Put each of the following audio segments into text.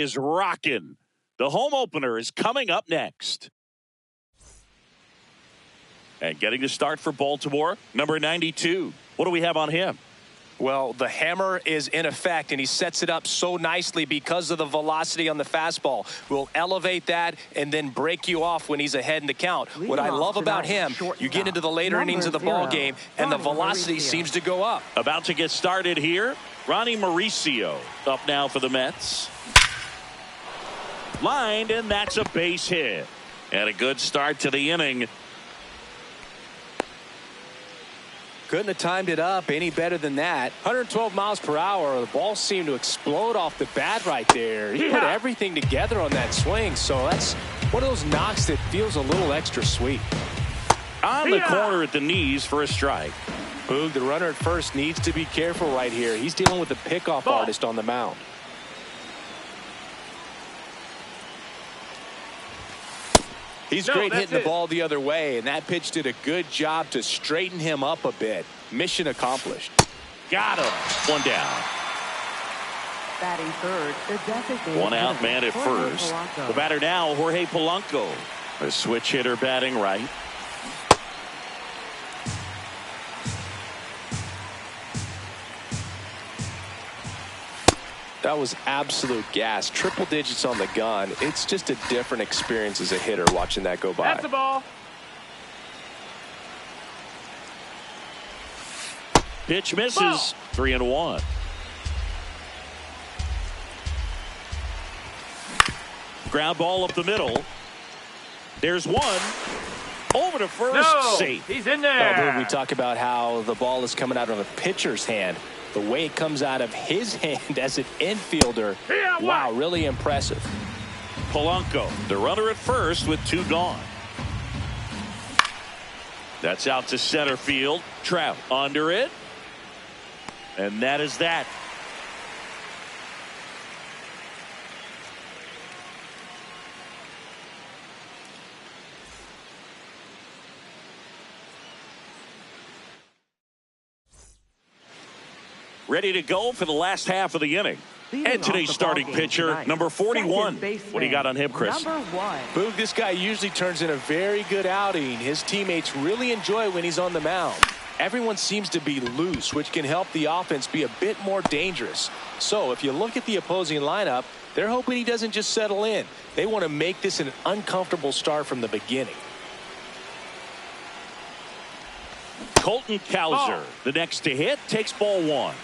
is rocking. The home opener is coming up next. And getting the start for Baltimore, number 92. What do we have on him? Well, the hammer is in effect, and he sets it up so nicely because of the velocity on the fastball. Will elevate that and then break you off when he's ahead in the count. What I love about him, you get into the later innings of the ball game, and the velocity seems to go up. About to get started here, Ronnie Mauricio up now for the Mets. Lined, and that's a base hit. And a good start to the inning. Couldn't have timed it up any better than that. 112 miles per hour. The ball seemed to explode off the bat right there. He put everything together on that swing. So that's one of those knocks that feels a little extra sweet. On the corner at the knees for a strike. Boog, the runner at first needs to be careful right here. He's dealing with a pickoff artist on the mound. He's great hitting the ball the other way, and that pitch did a good job to straighten him up a bit. Mission accomplished. Got him. One down. Batting third, the designated one out man at first. The batter now, Jorge Polanco. A switch hitter batting right. That was absolute gas. Triple digits on the gun. It's just a different experience as a hitter watching that go by. That's the ball. Pitch misses. 3-1. Ground ball up the middle. There's one. Over to first. No, safe. He's in there. We talk about how the ball is coming out of a pitcher's hand. The way it comes out of his hand as an infielder, wow, really impressive. Polanco, the runner at first with two gone. That's out to center field. Trout under it. And that is that. Ready to go for the last half of the inning. And today's starting pitcher, number 41. What do you got on him, Chris? Boog, this guy usually turns in a very good outing. His teammates really enjoy when he's on the mound. Everyone seems to be loose, which can help the offense be a bit more dangerous. So if you look at the opposing lineup, they're hoping he doesn't just settle in. They want to make this an uncomfortable start from the beginning. Colton Cowser, the next to hit, takes ball one.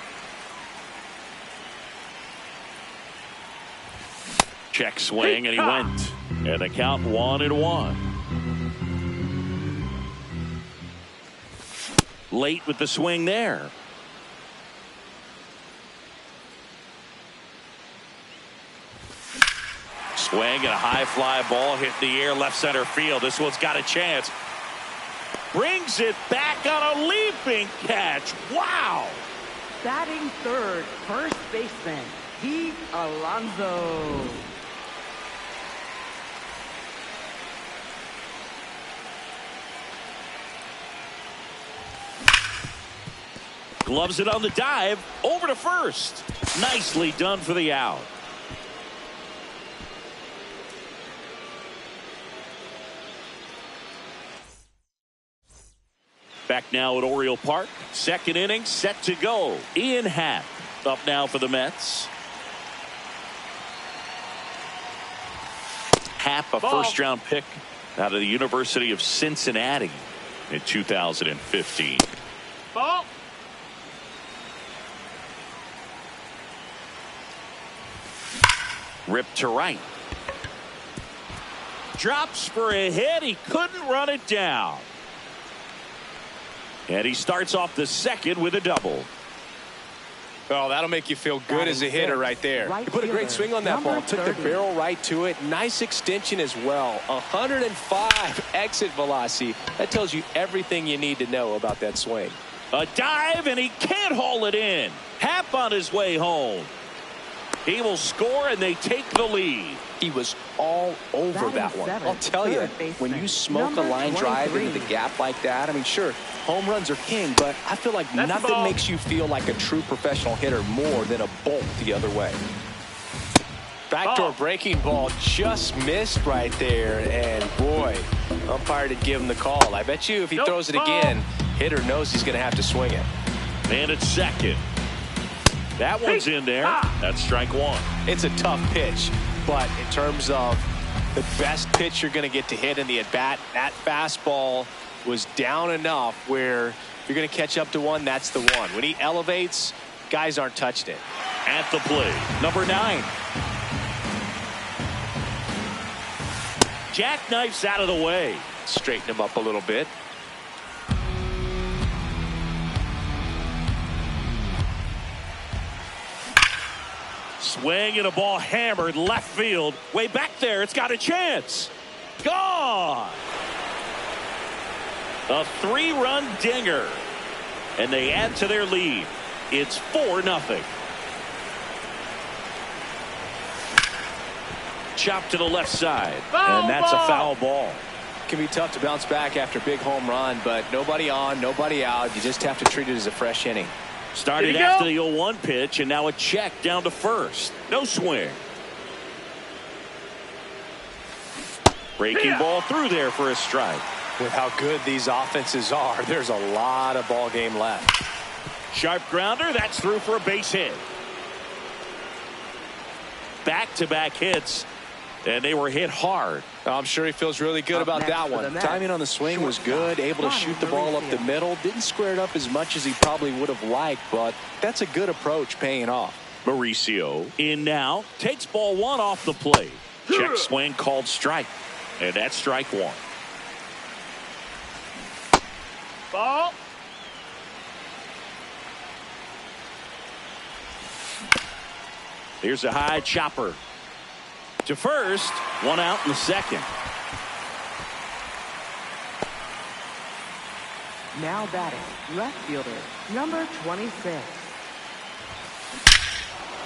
Check swing, and he went. And the count 1-1. Late with the swing there. Swing and a high fly ball hit the air left center field. This one's got a chance. Brings it back on a leaping catch. Wow. Batting third, first baseman, Pete Alonso. Gloves it on the dive. Over to first. Nicely done for the out. Back now at Oriole Park. Second inning set to go. Ian Happ up now for the Mets. Happ, a first-round pick out of the University of Cincinnati in 2015. Ball. Ripped to right. Drops for a hit. He couldn't run it down. And he starts off the second with a double. Oh, that'll make you feel good as a hitter right there. He put a great swing on that ball. Took the barrel right to it. Nice extension as well. 105 exit velocity. That tells you everything you need to know about that swing. A dive, and he can't haul it in. Happ on his way home. He will score, and they take the lead. He was all over that one. I'll tell you, when you smoke a line drive into the gap like that, I mean, sure, home runs are king, but I feel like nothing makes you feel like a true professional hitter more than a bolt the other way. Backdoor breaking ball just missed right there, and boy, umpire did give him the call. I bet you if he throws it again, hitter knows he's going to have to swing it. And it's second. That one's in there. That's strike one. It's a tough pitch, but in terms of the best pitch you're going to get to hit in the at-bat, that fastball was down enough where you're going to catch up to one, that's the one. When he elevates, guys aren't touching it. At the plate, number 9. Jackknife's out of the way. Straighten him up a little bit. Swing and a ball hammered left field. Way back there. It's got a chance. Gone. A 3-run dinger. And they add to their lead. It's 4-0. Chop to the left side. And that's a foul ball. It can be tough to bounce back after a big home run, but nobody on, nobody out. You just have to treat it as a fresh inning. Started after the 0-1 pitch, and now a check down to first. No swing. Breaking ball through there for a strike. With how good these offenses are, there's a lot of ball game left. Sharp grounder. That's through for a base hit. Back-to-back hits, and they were hit hard. I'm sure he feels really good about that one. Timing on the swing was good, able to shoot the ball up the middle. Didn't square it up as much as he probably would have liked, but that's a good approach paying off. Mauricio in now, takes ball 1 off the plate. Check swing called strike, and that's strike 1. Ball. Here's a high chopper to first. 1 out in the second. Now batting, left fielder, number 26.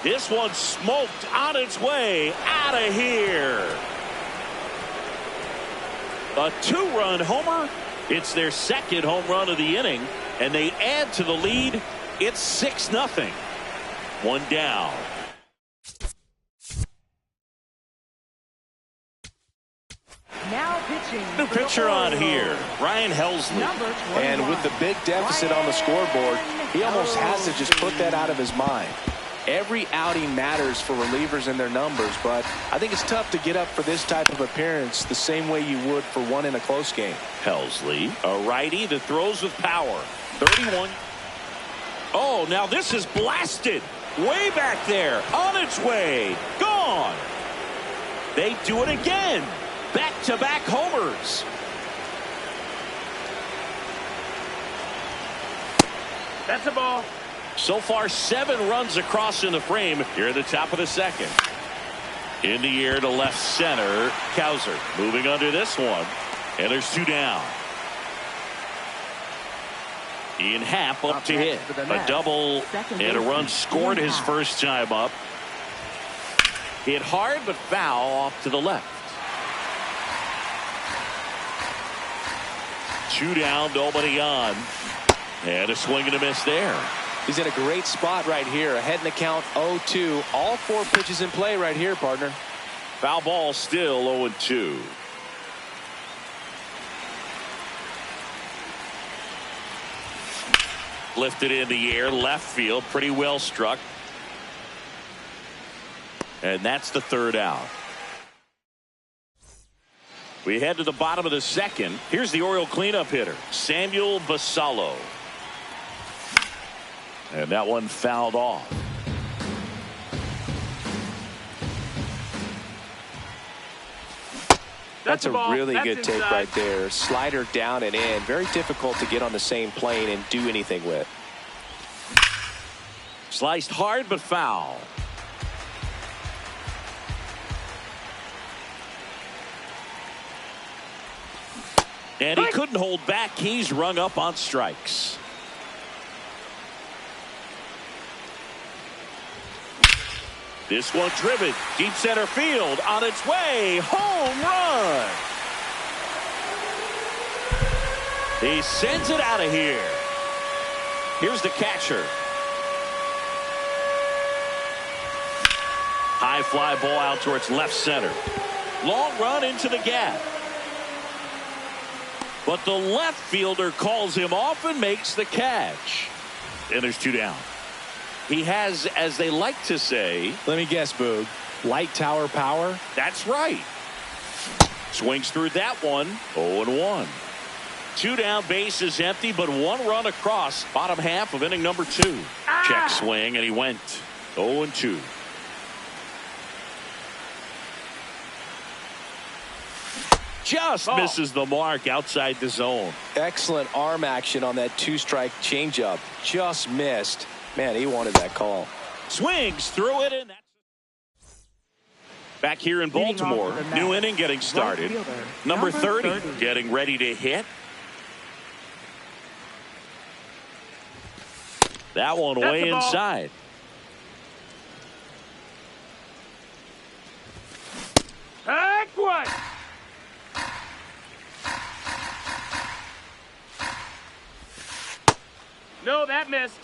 This one smoked on its way out of here. A 2-run homer. It's their second home run of the inning, and they add to the lead. It's 6-0. 1 down. Now pitching. New pitcher on here, Ryan Helsley. And with the big deficit on the scoreboard, he almost has to just put that out of his mind. Every outing matters for relievers and their numbers, but I think it's tough to get up for this type of appearance the same way you would for one in a close game. Helsley, a righty that throws with power. 31. Oh, now this is blasted. Way back there. On its way. Gone. They do it again. Back-to-back homers. That's a ball. So far, 7 runs across in the frame here at the top of the second. In the air to left center. Cowser moving under this one. And there's 2 down. Ian Happ up to hit. A double and a run scored his first time up. Hit hard but foul off to the left. 2 down, nobody on. And a swing and a miss there. He's in a great spot right here. Ahead in the count 0-2. All 4 pitches in play right here, partner. Foul ball still 0-2. Lifted in the air, left field, pretty well struck. And that's the 3rd out. We head to the bottom of the second. Here's the Oriole cleanup hitter, Samuel Basallo. And that one fouled off. That's a really good take right there. Slider down and in. Very difficult to get on the same plane and do anything with. Sliced hard but foul. And he couldn't hold back. He's rung up on strikes. This one driven deep center field, on its way, home run. He sends it out of here. Here's the catcher. High fly ball out towards left center. Long run into the gap. But the left fielder calls him off and makes the catch. And there's 2 down. He has, as they like to say, let me guess, Boog, light tower power? That's right. Swings through that one. 0-1. 2 down, base is empty, but 1 run across. Bottom half of inning number 2. Check swing, and he went 0-2. Just misses the mark outside the zone. Excellent arm action on that 2-strike changeup. Just missed. Man, he wanted that call. Swings through it, and that's back here in Baltimore. New inning getting started. Number 30 getting ready to hit. That one way inside. Heck one. No, that missed.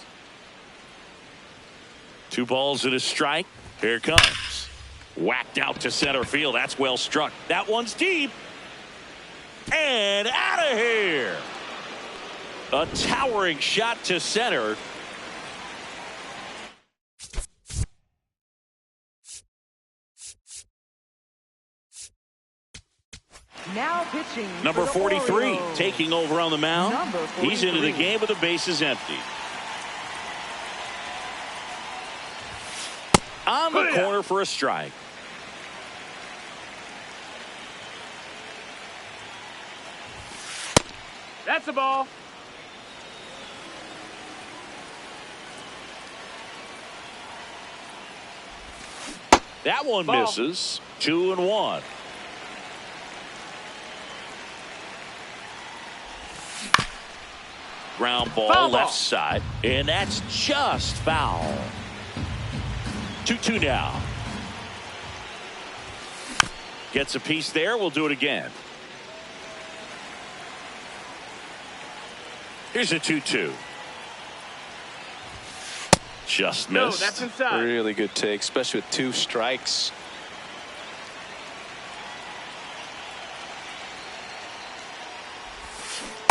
2 balls and a strike. Here it comes. Whacked out to center field. That's well struck. That one's deep. And out of here. A towering shot to center. Now pitching. Number 43 Orioles. taking over on the mound. He's into the game with the bases empty. On the corner for a strike. That's a ball. That one misses. 2-1. Ground ball left side, and that's just foul. 2-2 now. Gets a piece there. We'll do it again. Here's a 2-2. Just missed. No, that's inside. Really good take, especially with 2 strikes.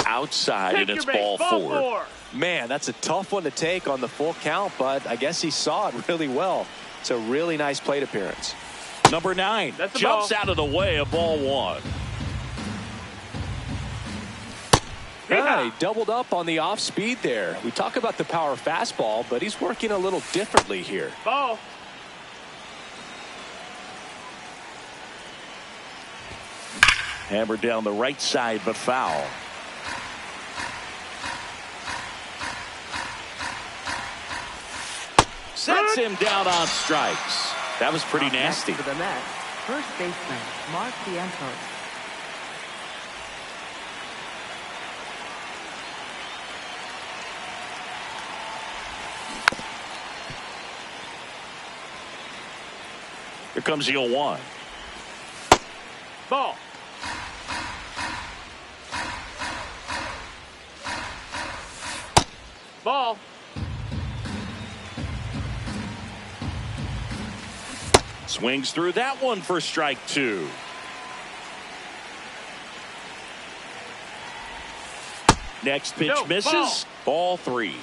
Outside, and it's ball 4. Man, that's a tough one to take on the full count, but I guess he saw it really well. It's a really nice plate appearance. Number 9 jumps out of the way of ball 1. He doubled up on the off speed there. We talk about the power fastball, but he's working a little differently here. Ball. Hammered down the right side, but foul. Sets him down on strikes. That was pretty nasty. For the Mets, first baseman Mark Vientos. Here comes the 0-1. Ball. Ball. Swings through that one for strike 2. Next pitch misses. Ball 3.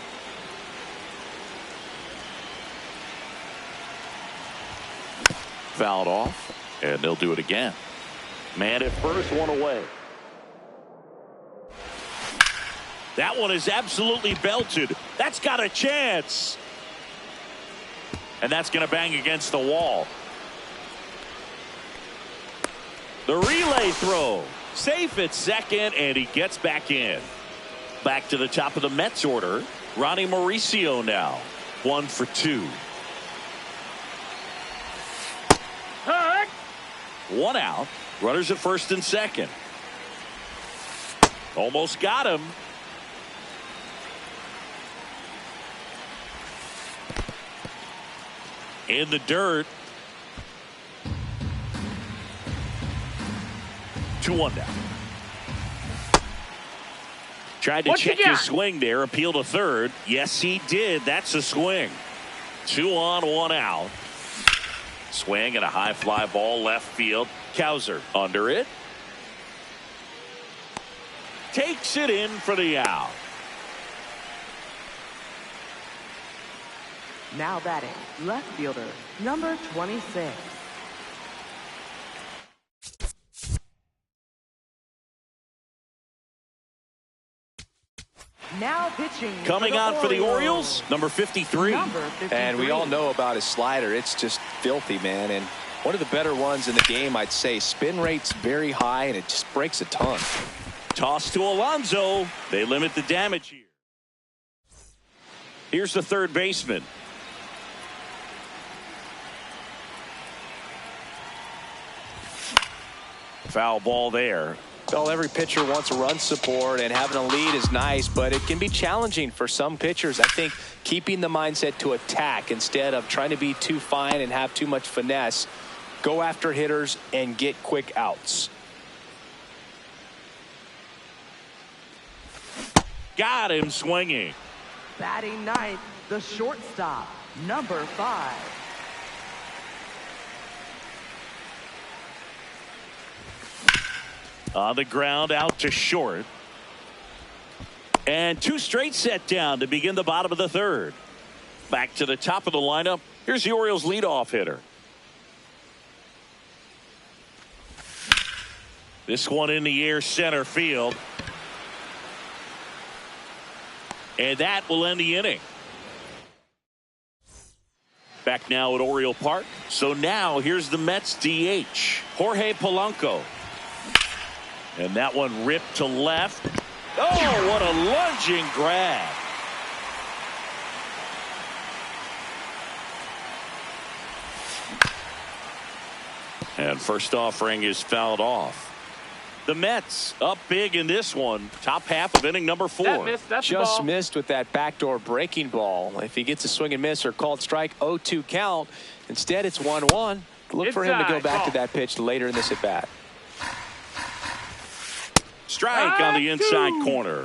Fouled off, and they'll do it again. Man at first, 1 away. That one is absolutely belted. That's got a chance. And that's going to bang against the wall. The relay throw. Safe at second, and he gets back in. Back to the top of the Mets order. Ronnie Mauricio now. 1 for 2. 1 out. Runners at first and second. Almost got him. In the dirt. 2-1 now. Tried to check his swing there. Appeal to third. Yes, he did. That's a swing. 2 on, 1 out. Swing and a high fly ball left field. Cowser under it. Takes it in for the out. Now batting, left fielder, number 26. Now pitching. Coming on for the Orioles, number 53. And we all know about his slider. It's just filthy, man. And one of the better ones in the game, I'd say. Spin rate's very high, and it just breaks a ton. Toss to Alonso. They limit the damage here. Here's the third baseman. Foul ball there. Well, every pitcher wants a run support, and having a lead is nice, but it can be challenging for some pitchers. I think keeping the mindset to attack instead of trying to be too fine and have too much finesse. Go after hitters and get quick outs. Got him swinging. Batting ninth, the shortstop, number 5. On the ground, out to short. And 2 straight set down to begin the bottom of the third. Back to the top of the lineup. Here's the Orioles leadoff hitter. This one in the air, center field. And that will end the inning. Back now at Oriole Park. So now here's the Mets DH, Jorge Polanco. And that one ripped to left. Oh, what a lunging grab. And first offering is fouled off. The Mets up big in this one. Top half of inning number 4. That missed, that's Just ball. missed with that backdoor breaking ball. If he gets a swing and miss or called strike, 0-2 count. Instead, it's 1-1. Look for him to go back to that pitch later in this at bat. Strike on the inside corner.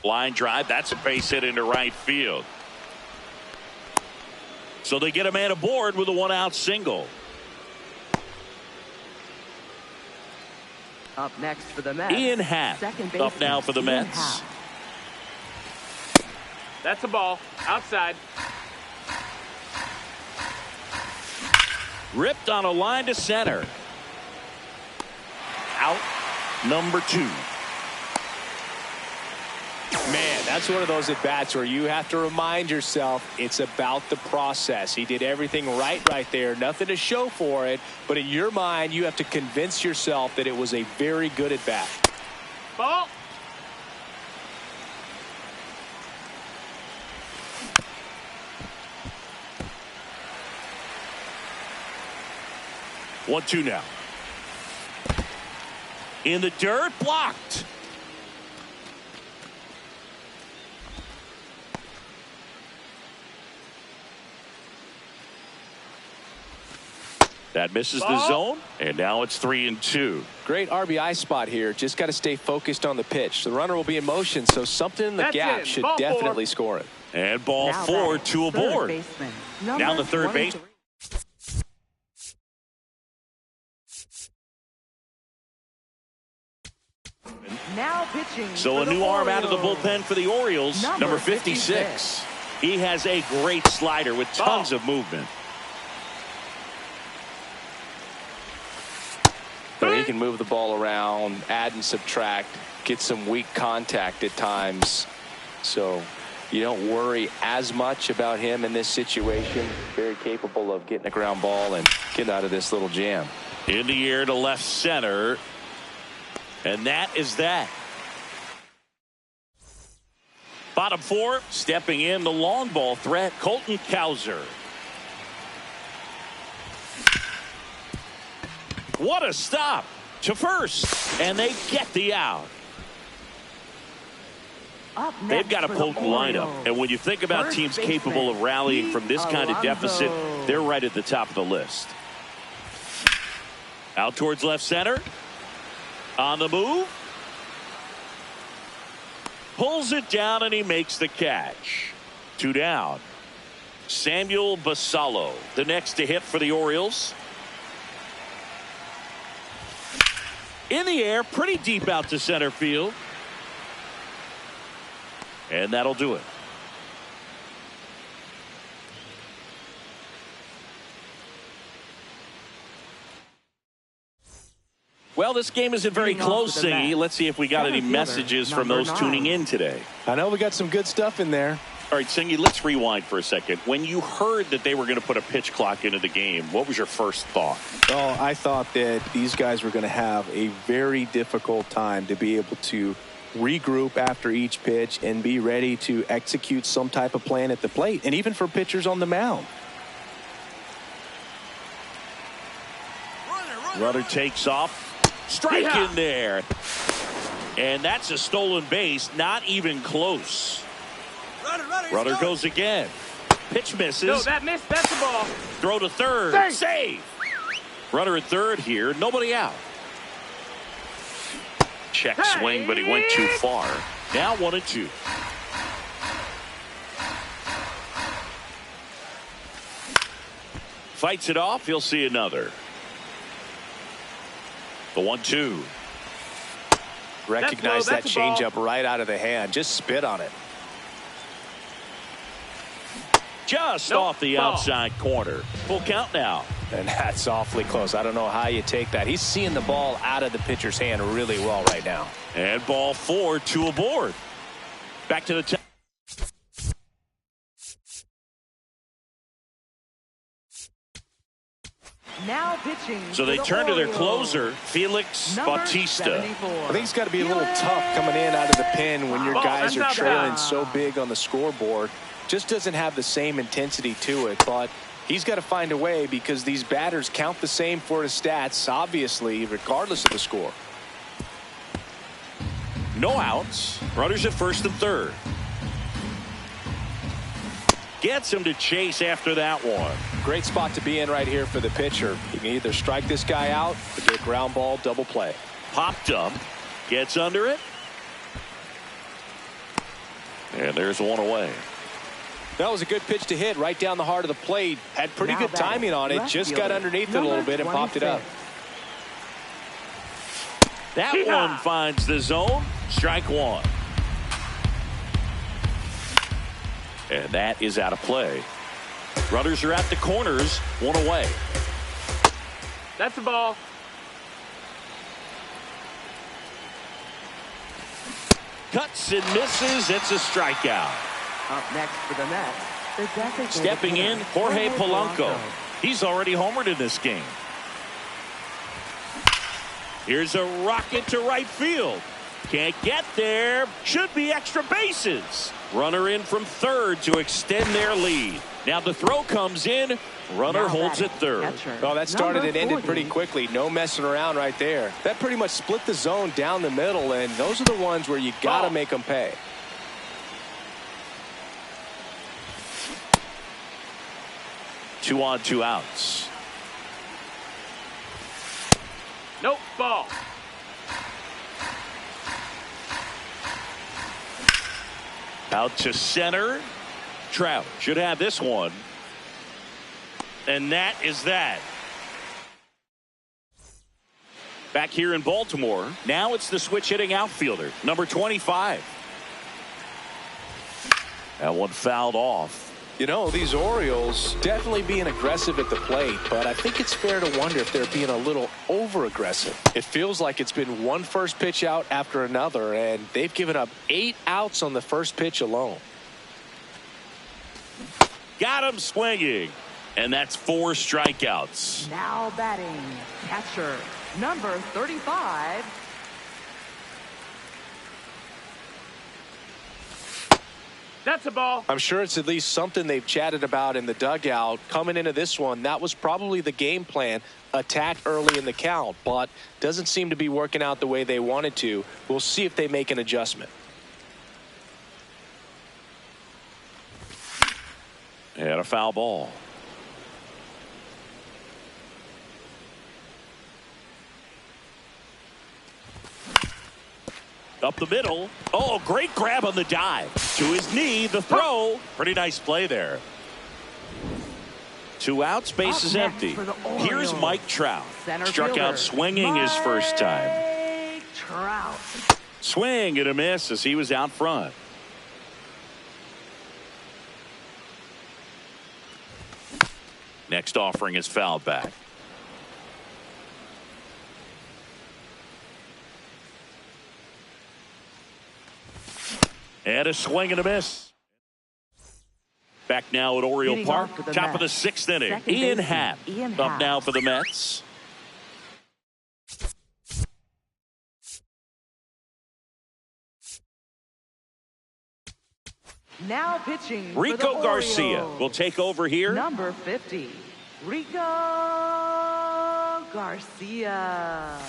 Line drive. That's a base hit into right field. So they get a man aboard with a 1-out single. Up next for the Mets, Ian Happ up now for the Mets. That's a ball. Outside. Ripped on a line to center. Out number 2. Man, that's one of those at-bats where you have to remind yourself it's about the process. He did everything right there. Nothing to show for it. But in your mind, you have to convince yourself that it was a very good at-bat. Ball. One, 2 now. In the dirt, blocked. That misses the zone, and now it's 3-2. Great RBI spot here. Just got to stay focused on the pitch. The runner will be in motion, so something in the gap should definitely score it. And ball 4, 2 aboard. Now the third base. Now pitching. So a new arm out of the bullpen for the Orioles, number 56. He has a great slider with tons of movement. So he can move the ball around, add and subtract, get some weak contact at times. So you don't worry as much about him in this situation. Very capable of getting a ground ball and getting out of this little jam. In the air to left center. And that is that. Bottom 4, stepping in the long ball threat, Colton Cowser. What a stop to first, and they get the out. They've got a potent lineup, and when you think about teams capable of rallying from this kind of deficit, they're right at the top of the list. Out towards left center. On the move. Pulls it down, and he makes the catch. Two down. Samuel Basallo, the next to hit for the Orioles. In the air, pretty deep out to center field. And that'll do it. Well, this game isn't very close, Singy. Let's see if we got any messages from those tuning in today. I know we got some good stuff in there. All right, Singy, let's rewind for a second. When you heard that they were going to put a pitch clock into the game, what was your first thought? Well, I thought that these guys were going to have a very difficult time to be able to regroup after each pitch and be ready to execute some type of plan at the plate, and even for pitchers on the mound. Runner takes off. Strike in there. And that's a stolen base. Not even close. Runner goes again. Pitch misses. No, that missed. That's the ball. Throw to third. Save. Runner at third here. Nobody out. Check swing, but he went too far. Now 1-2. Fights it off. He'll see another. The 1-2. Recognize that changeup right out of the hand. Just spit on it. Just off the outside corner. Full count now. And that's awfully close. I don't know how you take that. He's seeing the ball out of the pitcher's hand really well right now. And ball 4, 2 aboard. Back to the top. Now pitching. So they turn to their closer, Felix Bautista. 74. I think it's got to be a little tough coming in out of the pen when your guys are trailing so big on the scoreboard. Just doesn't have the same intensity to it, but he's got to find a way because these batters count the same for his stats, obviously, regardless of the score. No outs. Runners at first and third. Gets him to chase after that one. Great spot to be in right here for the pitcher. You can either strike this guy out or get a ground ball double play. Popped up. Gets under it. And there's one away. That was a good pitch to hit right down the heart of the plate. Had pretty good timing on it. Just got underneath it a little bit and popped it up. That one finds the zone. Strike one. And that is out of play. Runners are at the corners. One away. That's the ball. Cuts and misses. It's a strikeout. Up next for the Mets, the designated Stepping in, Jorge Polanco. He's already homered in this game. Here's a rocket to right field. Can't get there. Should be extra bases. Runner in from third to extend their lead. Now the throw comes in. Runner holds at third. Well, that started and ended pretty quickly. No messing around right there. That pretty much split the zone down the middle, and those are the ones where you got to make them pay. Two on, two outs. Nope, ball. Out to center. Trout should have this one. And that is that. Back here in Baltimore, now it's the switch hitting outfielder, number 25. That one fouled off. You know, these Orioles definitely being aggressive at the plate, but I think it's fair to wonder if they're being a little over-aggressive. It feels like it's been one first pitch out after another, and they've given up 8 outs on the first pitch alone. Got him swinging, and that's 4 strikeouts. Now batting, catcher, number 35. That's a ball. I'm sure it's at least something they've chatted about in the dugout. Coming into this one, that was probably the game plan. Attack early in the count, but doesn't seem to be working out the way they wanted to. We'll see if they make an adjustment. And a foul ball. Up the middle. Oh, great grab on the dive. To his knee, the throw. Pretty nice play there. 2 outs, base is empty. Here's Mike Trout. Struck out swinging his first time. Trout. Swing and a miss as he was out front. Next offering is fouled back. And a swing and a miss. Back now at Oriole Park, top of the 6th inning. Ian Happ up now for the Mets. Now pitching for Rico the Garcia Orioles. will take over here. Number 50, Rico Garcia.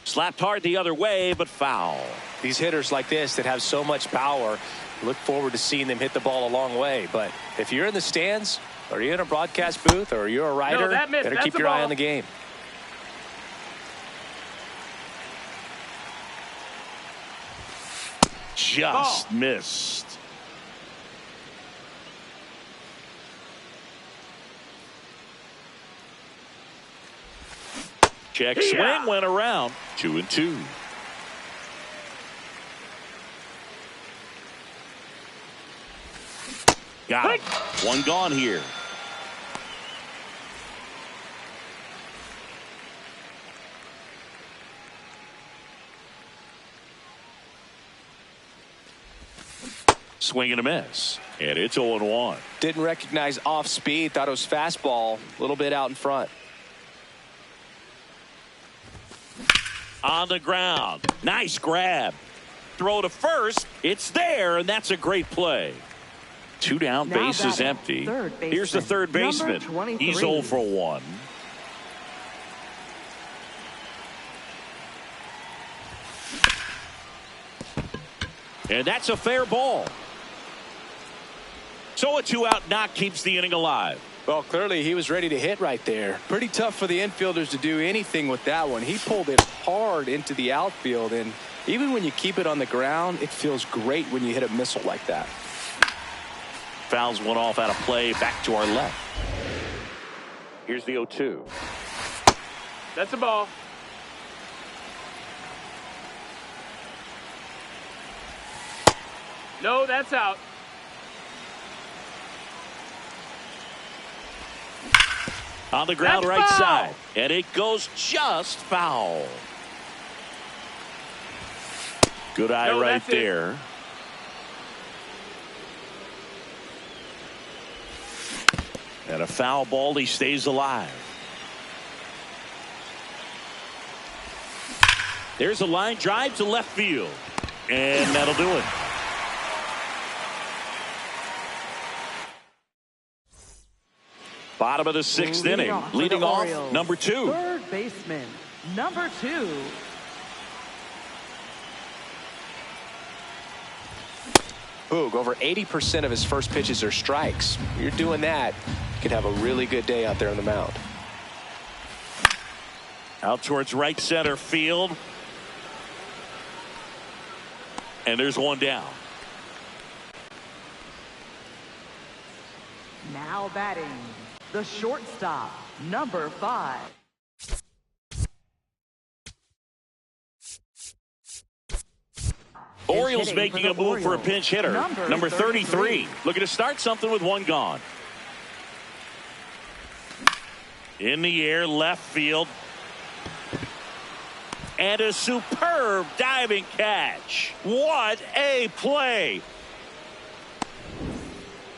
Slapped hard the other way, but foul. These hitters like this that have so much power, look forward to seeing them hit the ball a long way. But if you're in the stands, or you're in a broadcast booth, or you're a writer, better keep your eye on the game. Just missed. Check swing went around. 2-2. Got it. 1 gone here. Swing and a miss. And it's 0-1. Didn't recognize off speed. Thought it was fastball. A little bit out in front. On the ground. Nice grab. Throw to first. It's there, and that's a great play. 2 down, Now base is empty. Here's the third baseman. He's 0 for 1. And that's a fair ball. So a 2-out knock keeps the inning alive. Well, clearly he was ready to hit right there. Pretty tough for the infielders to do anything with that one. He pulled it hard into the outfield, and even when you keep it on the ground, it feels great when you hit a missile like that. Fouls one off out of play. Back to our left. Here's the 0-2. That's a ball. No, that's out. On the ground, That's right foul. side. And it goes just foul. Good eye No, right that's it. there. And a foul ball. He stays alive. There's a line drive to left field. And that'll do it. Bottom of the 6th inning. Leading off, number 2. Third baseman, number 2. Boog, over 80% of his first pitches are strikes. You're doing that, you could have a really good day out there on the mound. Out towards right center field. And there's 1 down. Now batting, the shortstop, number 5. Orioles making a move for a pinch hitter. Number 33. Looking to start something with 1 gone. In the air, left field. And a superb diving catch. What a play.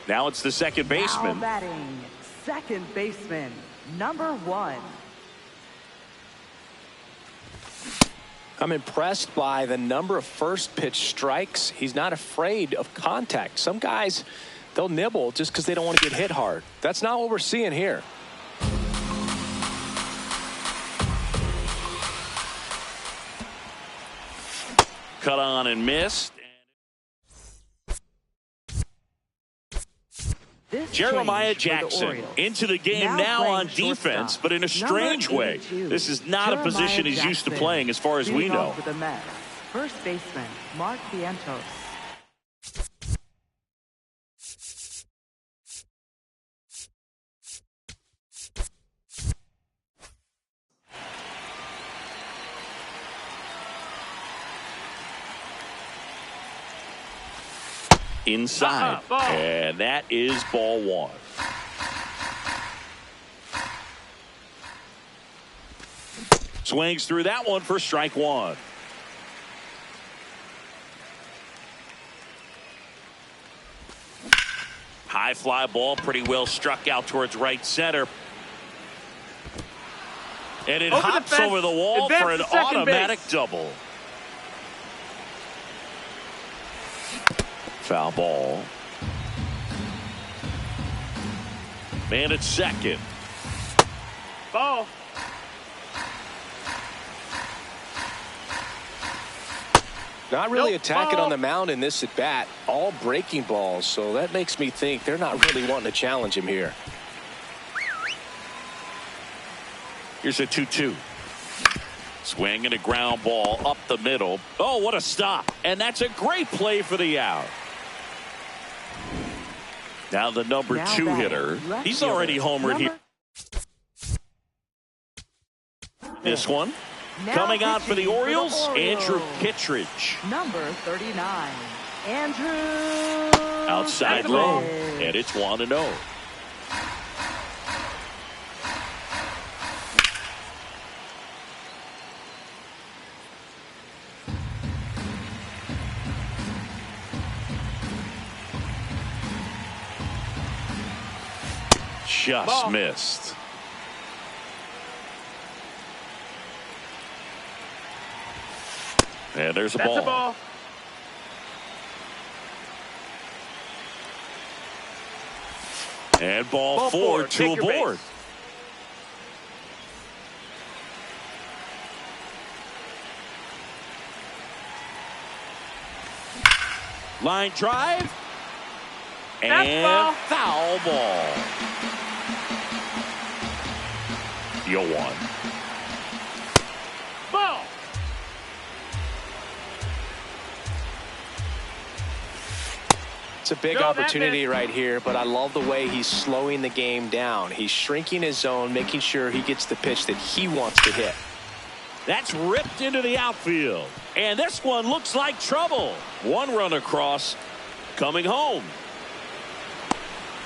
Now it's the second baseman. Now batting, second baseman, number 1. I'm impressed by the number of first pitch strikes. He's not afraid of contact. Some guys, they'll nibble just because they don't want to get hit hard. That's not what we're seeing here. Cut on and missed. Jeremiah Jackson into the game now on defense, but in a strange way. This is not a position he's used to playing as far as we know. First baseman, Mark Vientos. Inside. And that is ball one. Swings through that one for strike one. High fly ball, pretty well struck out towards right center. And it hops over the wall for an automatic double. Foul ball. Man at second. Ball. Not really attacking on the mound in this at bat. All breaking balls, so that makes me think they're not really wanting to challenge him here. Here's a 2-2. Swing and a ground ball up the middle. Oh, what a stop. And that's a great play for the out. Now the number 2 hitter. He's already homered here. This one. Coming on for the Orioles, Andrew Kittredge. Number 39, Andrew. Outside low, and it's 1-0. Just missed. And there's a ball. That's a ball. And ball four to a board. Line drive. And foul ball. You won. Ball. It's a big opportunity right here, but I love the way he's slowing the game down. He's shrinking his zone, making sure he gets the pitch that he wants to hit. That's ripped into the outfield. And this one looks like trouble. One run across, coming home.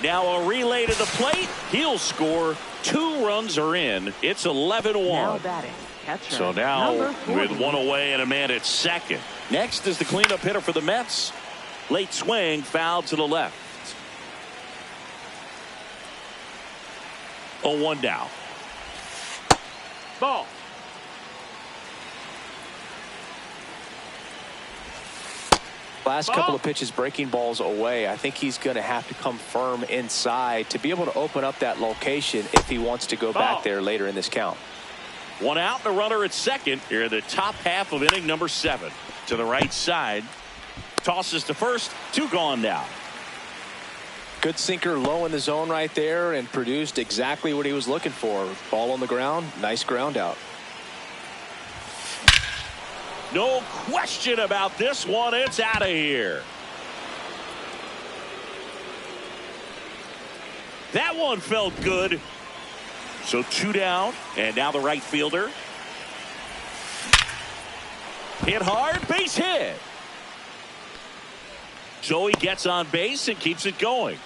Now a relay to the plate. He'll score. 2 runs are in. It's 11-1. Now batting, catcher. So now with 1 away and a man at second. Next is the cleanup hitter for the Mets. Late swing, foul to the left. 0-1 down. Ball. Last couple of pitches breaking balls away. I think he's going to have to come firm inside to be able to open up that location if he wants to go back there later in this count. 1 out and a runner at second here in the top half of inning number 7. To the right side. Tosses to first. 2 gone now. Good sinker low in the zone right there and produced exactly what he was looking for. Ball on the ground. Nice ground out. No question about this one. It's out of here. That one felt good. So 2 down. And now the right fielder. Hit hard. Base hit. So he gets on base and keeps it going.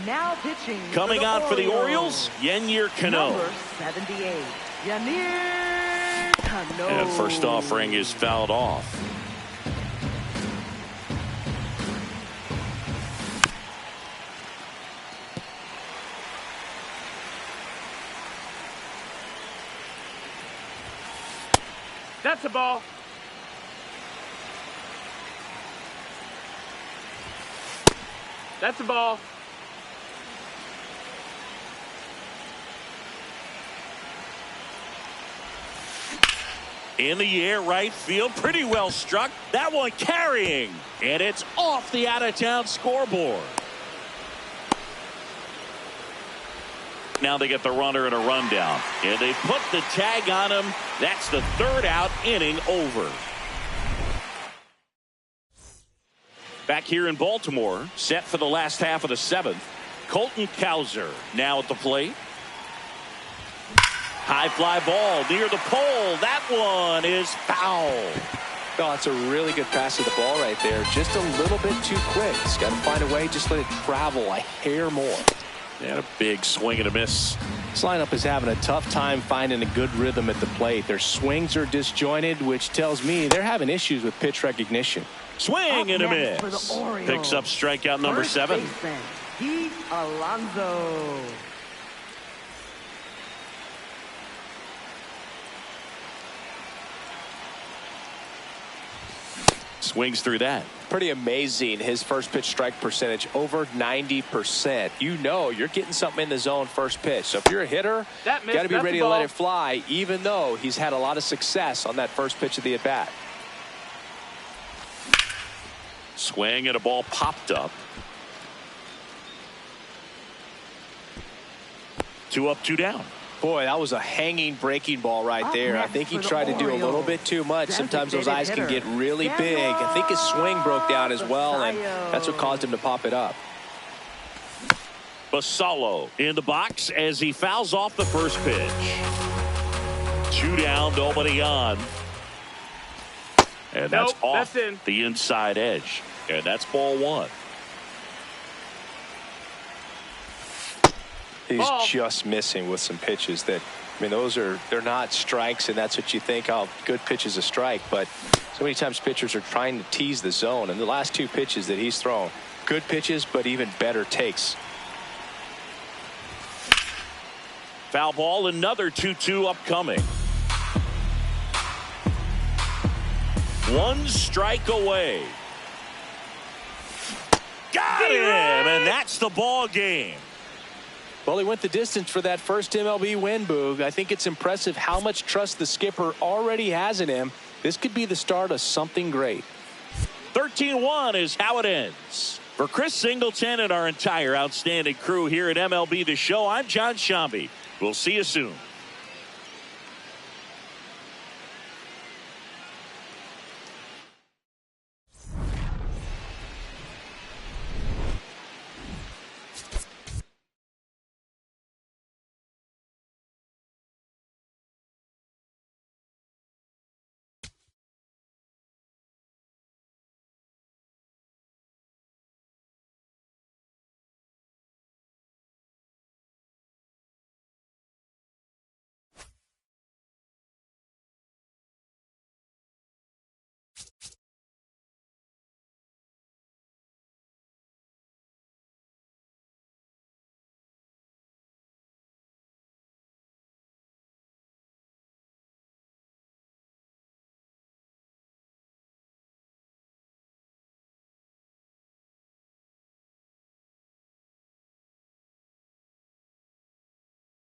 Now pitching. Coming on for the Orioles, Yahir Cano. Number 78, Yahir Cano. And first offering is fouled off. That's a ball. That's a ball. In the air, right field, pretty well struck. That one carrying, and it's off the out-of-town scoreboard. Now they get the runner and a rundown. And they put the tag on him. That's the third out, inning over. Back here in Baltimore, set for the last half of the seventh. Colton Cowser now at the plate. High fly ball near the pole. That one is foul. Oh, it's a really good pass to the ball right there. Just a little bit too quick. He's got to find a way. Just let it travel a hair more. And a big swing and a miss. This lineup is having a tough time finding a good rhythm at the plate. Their swings are disjointed, which tells me they're having issues with pitch recognition. Swing and a miss. Picks up strikeout number 7. Pete Alonso. Swings through that. Pretty amazing. His first pitch strike percentage over 90%. You know you're getting something in the zone first pitch. So if you're a hitter, you got to be ready to let it fly, even though he's had a lot of success on that first pitch of the at bat. Swing and a ball popped up. 2 up, 2 down. Boy, that was a hanging breaking ball right there. I think he tried to do a little bit too much. Sometimes those eyes can get really big. I think his swing broke down as well, and that's what caused him to pop it up. Basallo in the box as he fouls off the first pitch. 2 down, nobody on. And that's off the inside edge. And that's ball 1. He's just missing with some pitches that, I mean, they're not strikes, and that's what you think, oh, good pitch is a strike. But so many times pitchers are trying to tease the zone, and the last 2 pitches that he's thrown, good pitches, but even better takes. Foul ball, another 2-2 upcoming. 1 strike away. Got him, and that's the ball game. Well, he went the distance for that first MLB win, Boog. I think it's impressive how much trust the skipper already has in him. This could be the start of something great. 13-1 is how it ends. For Chris Singleton and our entire outstanding crew here at MLB The Show, I'm John Shambi. We'll see you soon.